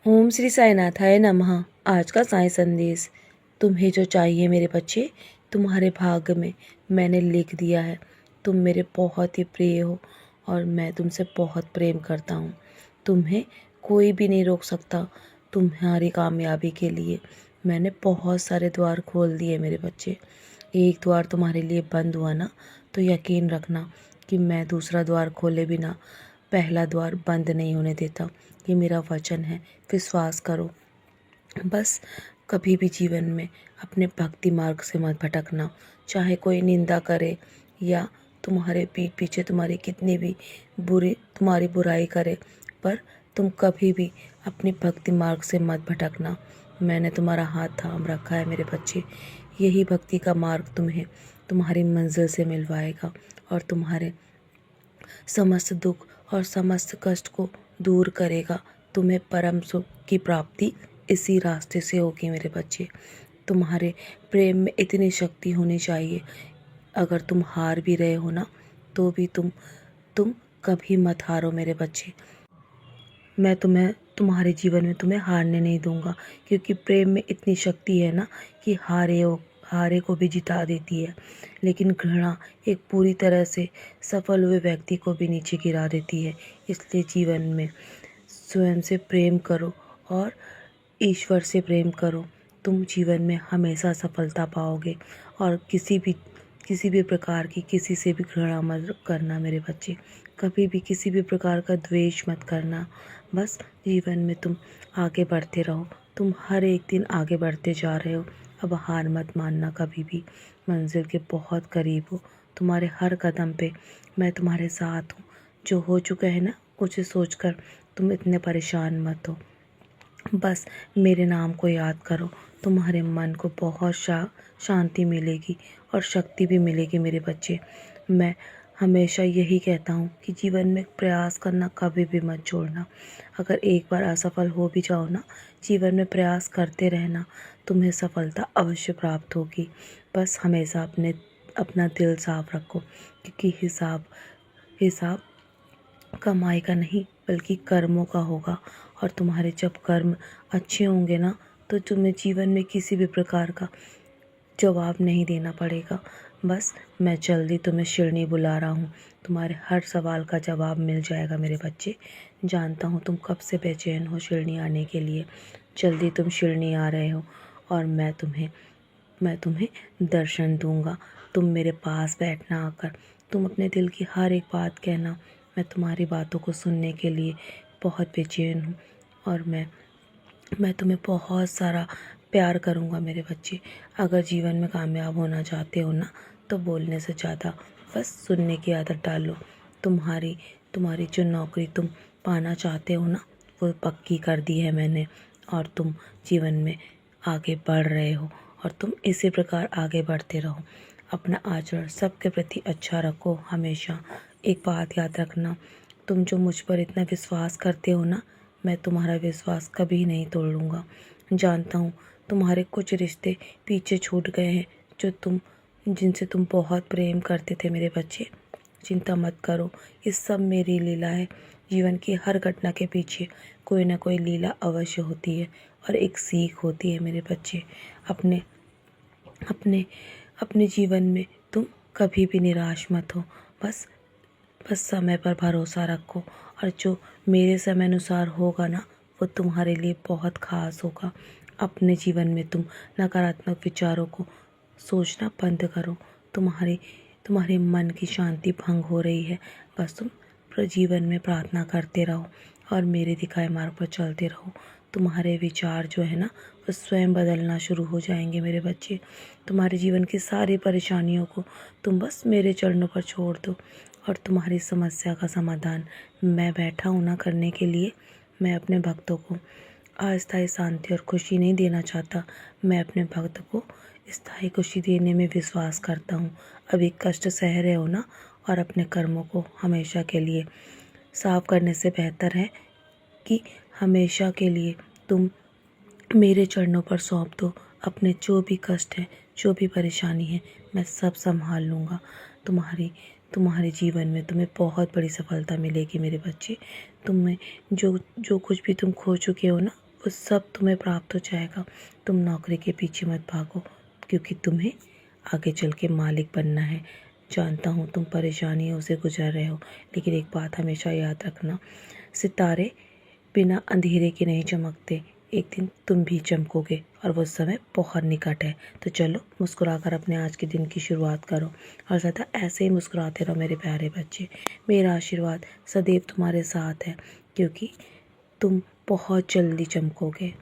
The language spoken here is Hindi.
ओम श्री साईनाथाय नमः। आज का साईं संदेश। तुम्हें जो चाहिए मेरे बच्चे, तुम्हारे भाग्य में मैंने लिख दिया है। तुम मेरे बहुत ही प्रिय हो और मैं तुमसे बहुत प्रेम करता हूँ। तुम्हें कोई भी नहीं रोक सकता। तुम्हारी कामयाबी के लिए मैंने बहुत सारे द्वार खोल दिए मेरे बच्चे। एक द्वार तुम्हारे लिए बंद हुआ ना, तो यकीन रखना कि मैं दूसरा द्वार खोले बिना पहला द्वार बंद नहीं होने देता। ये मेरा वचन है, विश्वास करो। बस कभी भी जीवन में अपने भक्ति मार्ग से मत भटकना। चाहे कोई निंदा करे या तुम्हारे पीठ पीछे तुम्हारी कितनी भी तुम्हारी बुराई करे, पर तुम कभी भी अपने भक्ति मार्ग से मत भटकना। मैंने तुम्हारा हाथ थाम रखा है मेरे बच्चे। यही भक्ति का मार्ग तुम्हें तुम्हारी मंजिल से मिलवाएगा और तुम्हारे समस्त दुख और समस्त कष्ट को दूर करेगा। तुम्हें परम सुख की प्राप्ति इसी रास्ते से होगी मेरे बच्चे। तुम्हारे प्रेम में इतनी शक्ति होनी चाहिए, अगर तुम हार भी रहे हो ना, तो भी तुम कभी मत हारो मेरे बच्चे। मैं तुम्हारे जीवन में तुम्हें हारने नहीं दूंगा, क्योंकि प्रेम में इतनी शक्ति है ना कि हारे को भी जिता देती है। लेकिन घृणा एक पूरी तरह से सफल हुए व्यक्ति को भी नीचे गिरा देती है। इसलिए जीवन में स्वयं से प्रेम करो और ईश्वर से प्रेम करो। तुम जीवन में हमेशा सफलता पाओगे। और किसी भी प्रकार की किसी से भी घृणा मत करना मेरे बच्चे। कभी भी किसी भी प्रकार का द्वेष मत करना। बस जीवन में तुम आगे बढ़ते रहो। तुम हर एक दिन आगे बढ़ते जा रहे हो। अब हार मत मानना कभी भी। मंजिल के बहुत करीब हो। तुम्हारे हर कदम पे मैं तुम्हारे साथ हूँ। जो हो चुका है ना, उसे सोचकर तुम इतने परेशान मत हो। बस मेरे नाम को याद करो। तुम्हारे मन को बहुत शांति मिलेगी और शक्ति भी मिलेगी मेरे बच्चे। मैं हमेशा यही कहता हूँ कि जीवन में प्रयास करना कभी भी मत छोड़ना। अगर एक बार असफल हो भी जाओ ना, जीवन में प्रयास करते रहना, तुम्हें सफलता अवश्य प्राप्त होगी। बस हमेशा अपना दिल साफ रखो, क्योंकि हिसाब कमाई का नहीं बल्कि कर्मों का होगा। और तुम्हारे जब कर्म अच्छे होंगे ना, तो तुम्हें जीवन में किसी भी प्रकार का जवाब नहीं देना पड़ेगा। बस मैं जल्दी तुम्हें शिरनी बुला रहा हूँ। तुम्हारे हर सवाल का जवाब मिल जाएगा मेरे बच्चे। जानता हूँ तुम कब से बेचैन हो शिरनी आने के लिए। जल्दी तुम शिरनी आ रहे हो और मैं तुम्हें दर्शन दूंगा। तुम मेरे पास बैठना आकर। तुम अपने दिल की हर एक बात कहना। मैं तुम्हारी बातों को सुनने के लिए बहुत बेचैन हूँ। और मैं तुम्हें बहुत सारा प्यार करूँगा मेरे बच्चे। अगर जीवन में कामयाब होना चाहते हो ना, तो बोलने से ज़्यादा बस सुनने की आदत डालो। तुम्हारी जो नौकरी तुम पाना चाहते हो ना, वो पक्की कर दी है मैंने। और तुम जीवन में आगे बढ़ रहे हो और तुम इसी प्रकार आगे बढ़ते रहो। अपना आचरण सबके प्रति अच्छा रखो हमेशा। एक बात याद रखना, तुम जो मुझ पर इतना विश्वास करते हो ना, मैं तुम्हारा विश्वास कभी नहीं तोड़ूंगा। जानता हूँ तुम्हारे कुछ रिश्ते पीछे छूट गए हैं, जिनसे तुम बहुत प्रेम करते थे मेरे बच्चे। चिंता मत करो, ये सब मेरी लीला है। जीवन की हर घटना के पीछे कोई ना कोई लीला अवश्य होती है और एक सीख होती है मेरे बच्चे। अपने अपने अपने जीवन में तुम कभी भी निराश मत हो। बस समय पर भरोसा रखो, और जो मेरे समय अनुसार होगा ना, वो तुम्हारे लिए बहुत खास होगा। अपने जीवन में तुम नकारात्मक विचारों को सोचना बंद करो। तुम्हारे मन की शांति भंग हो रही है। बस तुम जीवन में प्रार्थना करते रहो और मेरे दिखाए मार्ग पर चलते रहो। तुम्हारे विचार जो है ना, वो स्वयं बदलना शुरू हो जाएंगे मेरे बच्चे। तुम्हारे जीवन की सारी परेशानियों को तुम बस मेरे चरणों पर छोड़ दो, और तुम्हारी समस्या का समाधान मैं बैठा हूँ ना करने के लिए। मैं अपने भक्तों को अस्थायी शांति और खुशी नहीं देना चाहता। मैं अपने भक्त को स्थायी खुशी देने में विश्वास करता हूँ। अभी कष्ट सह रहे हो ना, और अपने कर्मों को हमेशा के लिए साफ करने से बेहतर है कि हमेशा के लिए तुम मेरे चरणों पर सौंप दो। अपने जो भी कष्ट है, जो भी परेशानी है, मैं सब संभाल लूँगा। तुम्हारे जीवन में तुम्हें बहुत बड़ी सफलता मिलेगी मेरे बच्चे। तुम्हें जो कुछ भी तुम खो चुके हो ना, वो सब तुम्हें प्राप्त हो जाएगा। तुम नौकरी के पीछे मत भागो, क्योंकि तुम्हें आगे चल के मालिक बनना है। जानता हूँ तुम परेशानियों से गुजर रहे हो, लेकिन एक बात हमेशा याद रखना, सितारे बिना अंधेरे के नहीं चमकते। एक दिन तुम भी चमकोगे और वो समय बहुत निकट है। तो चलो मुस्कुराकर अपने आज के दिन की शुरुआत करो और सदा ऐसे ही मुस्कुराते रहो मेरे प्यारे बच्चे। मेरा आशीर्वाद सदैव तुम्हारे साथ है, क्योंकि तुम बहुत जल्दी चमकोगे।